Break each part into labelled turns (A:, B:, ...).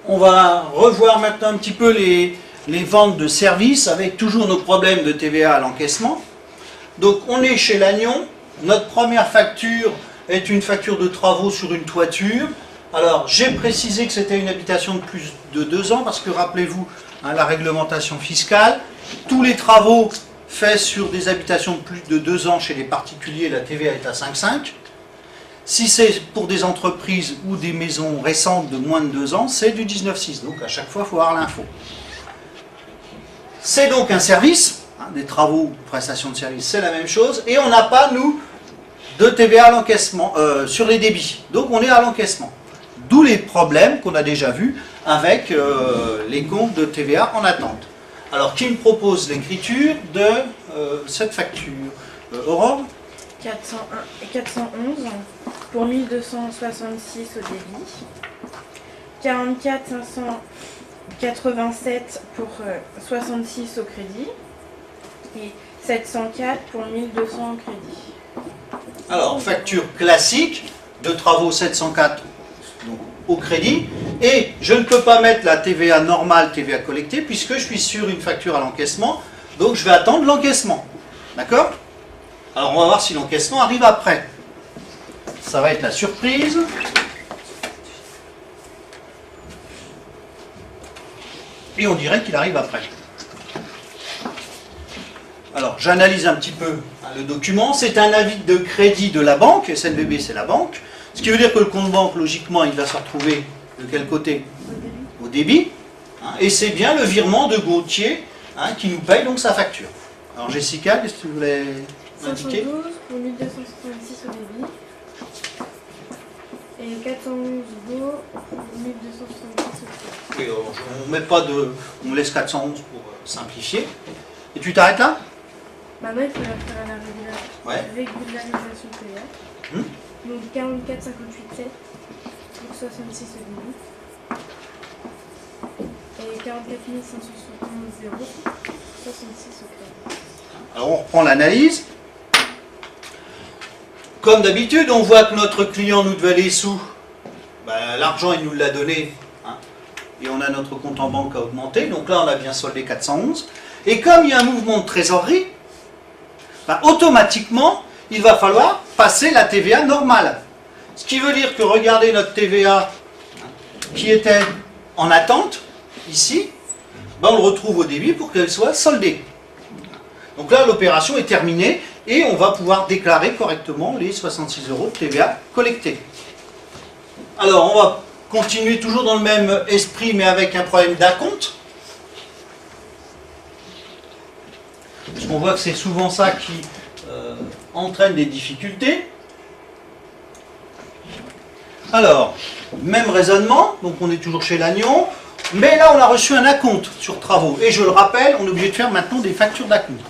A: on va revoir maintenant un petit peu les ventes de services avec toujours nos problèmes de TVA à l'encaissement. Donc on est chez Lannion, notre première facture est une facture de travaux sur une toiture. Alors j'ai précisé que c'était une habitation de plus de 2 ans parce que rappelez-vous, hein, la réglementation fiscale, tous les travaux faits sur des habitations de plus de 2 ans chez les particuliers, la TVA est à 5,5. Si c'est pour des entreprises ou des maisons récentes de moins de 2 ans, c'est du 19,6. Donc à chaque fois, il faut avoir l'info. C'est donc un service, hein, des travaux ou prestations de services, c'est la même chose. Et on n'a pas, nous, de TVA à l'encaissement sur les débits. Donc on est à l'encaissement. D'où les problèmes qu'on a déjà vus avec les comptes de TVA en attente. Alors, qui me propose l'écriture de cette facture Aurore ?
B: 401 et 411 pour 1266 au débit. 44 587 pour 66 au crédit. Et 704 pour 1200 au crédit.
A: Alors, facture classique de travaux 704 donc, au crédit. Et je ne peux pas mettre la TVA normale, TVA collectée, puisque je suis sur une facture à l'encaissement. Donc, je vais attendre l'encaissement. D'accord ? Alors, on va voir si l'encaissement arrive après. Ça va être la surprise. Et on dirait qu'il arrive après. Alors, j'analyse un petit peu le document. C'est un avis de crédit de la banque. SNVB, c'est la banque. Ce qui veut dire que le compte banque, logiquement, il va se retrouver de quel côté ? Au débit. Et c'est bien le virement de Gauthier qui nous paye donc sa facture. Alors, Jessica, qu'est-ce que tu voulais indiquer ?
B: 512 pour 1266 au débit. Et 411 pour 1266 au crédit.
A: On laisse 411 pour simplifier. Et tu t'arrêtes là ?
B: Maintenant, il faut faire la régularisation TVA. Donc 44,58,7 pour 66 au débit. Et 44 571,0 pour 66 au crédit.
A: Alors on reprend l'analyse. Comme d'habitude, on voit que notre client nous devait les sous. L'argent, il nous l'a donné. Et on a notre compte en banque à augmenter. Donc là, on a bien soldé 411. Et comme il y a un mouvement de trésorerie, automatiquement, il va falloir passer la TVA normale. Ce qui veut dire que regardez notre TVA qui était en attente, ici, on le retrouve au débit pour qu'elle soit soldée. Donc là, l'opération est terminée et on va pouvoir déclarer correctement les 66 € de TVA collectés. Alors, on va continuer toujours dans le même esprit, mais avec un problème d'acompte. Parce qu'on voit que c'est souvent ça qui entraîne des difficultés. Alors, même raisonnement, donc on est toujours chez Lannion, mais là on a reçu un acompte sur travaux. Et je le rappelle, on est obligé de faire maintenant des factures d'acompte.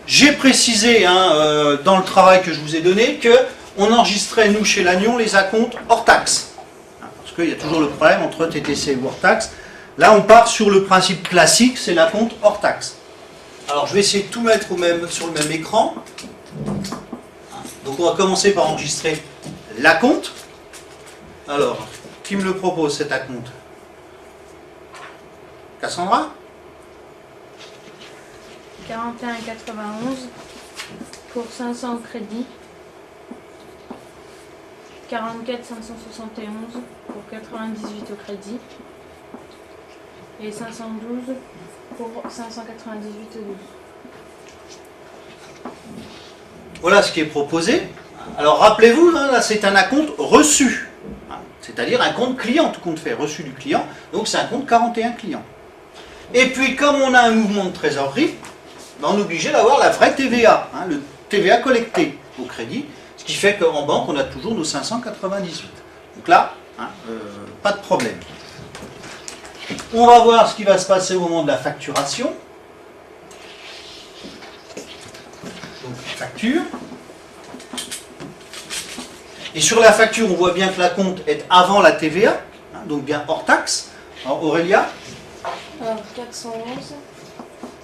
A: J'ai précisé dans le travail que je vous ai donné qu'on enregistrait, nous, chez Lannion, les acomptes hors taxe. Parce qu'il y a toujours le problème entre TTC et hors taxe. Là, on part sur le principe classique, c'est l'acompte hors taxe. Alors, je vais essayer de tout mettre sur le même écran. Donc, on va commencer par enregistrer l'acompte. Alors, qui me le propose, cet acompte ? Cassandra ?
B: 41,91 pour 500 au crédit. 44,571 pour 98 au crédit. Et 512 pour 598 au débit.
A: Voilà ce qui est proposé. Alors rappelez-vous, là c'est un acompte reçu. C'est-à-dire un compte client, tout compte fait, reçu du client. Donc c'est un compte 41 clients. Et puis comme on a un mouvement de trésorerie, on est obligé d'avoir la vraie TVA, le TVA collecté au crédit. Ce qui fait qu'en banque, on a toujours nos 598. Donc là, pas de problème. On va voir ce qui va se passer au moment de la facturation. Donc, facture. Et sur la facture, on voit bien que l'acompte est avant la TVA, donc bien hors taxe. Alors, Aurélia ?
B: Alors, 411,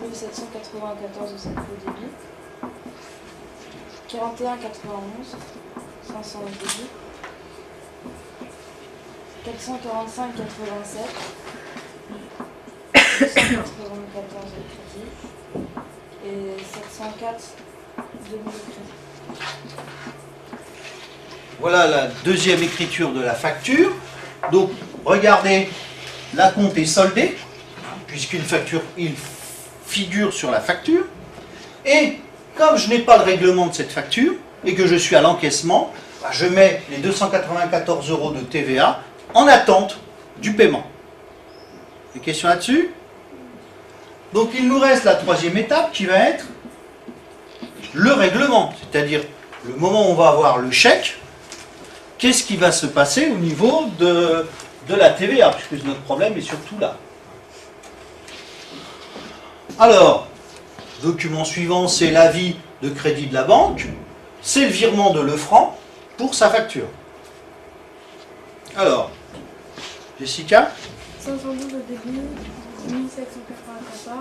B: 1794 au débit. 41,91, 500 au débit.
C: 445,87. 294 de crédit. Et 704 de nouveau crédit.
A: Voilà la deuxième écriture de la facture. Donc, regardez, la compte est soldée, puisqu'une facture, il figure sur la facture. Et comme je n'ai pas le règlement de cette facture, et que je suis à l'encaissement, je mets les 294 € de TVA en attente du paiement. Des questions là-dessus? Donc il nous reste la troisième étape qui va être le règlement, c'est-à-dire le moment où on va avoir le chèque, qu'est-ce qui va se passer au niveau de la TVA, puisque notre problème est surtout là. Alors, document suivant, c'est l'avis de crédit de la banque, c'est le virement de Lefranc pour sa facture. Alors, Jessica?
B: 512 au début, 1794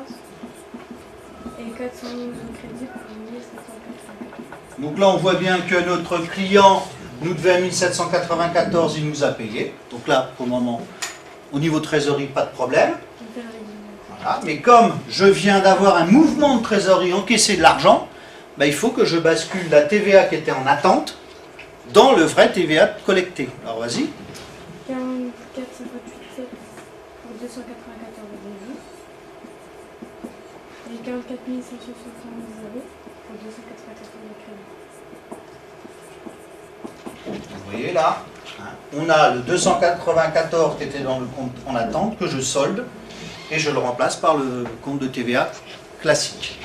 B: et 411 de crédit pour 1794.
A: Donc là, on voit bien que notre client nous devait 1794, il nous a payé. Donc là, pour le moment, au niveau trésorerie, pas de problème. Voilà. Mais comme je viens d'avoir un mouvement de trésorerie, encaisser de l'argent, ben, il faut que je bascule la TVA qui était en attente dans le vrai TVA collecté. Alors vas-y.
B: 44,58 pour 294 au début. Et 44 570 € pour 294 de crédit.
A: Vous voyez là, hein, on a le 294 qui était dans le compte en attente que je solde et je le remplace par le compte de TVA classique.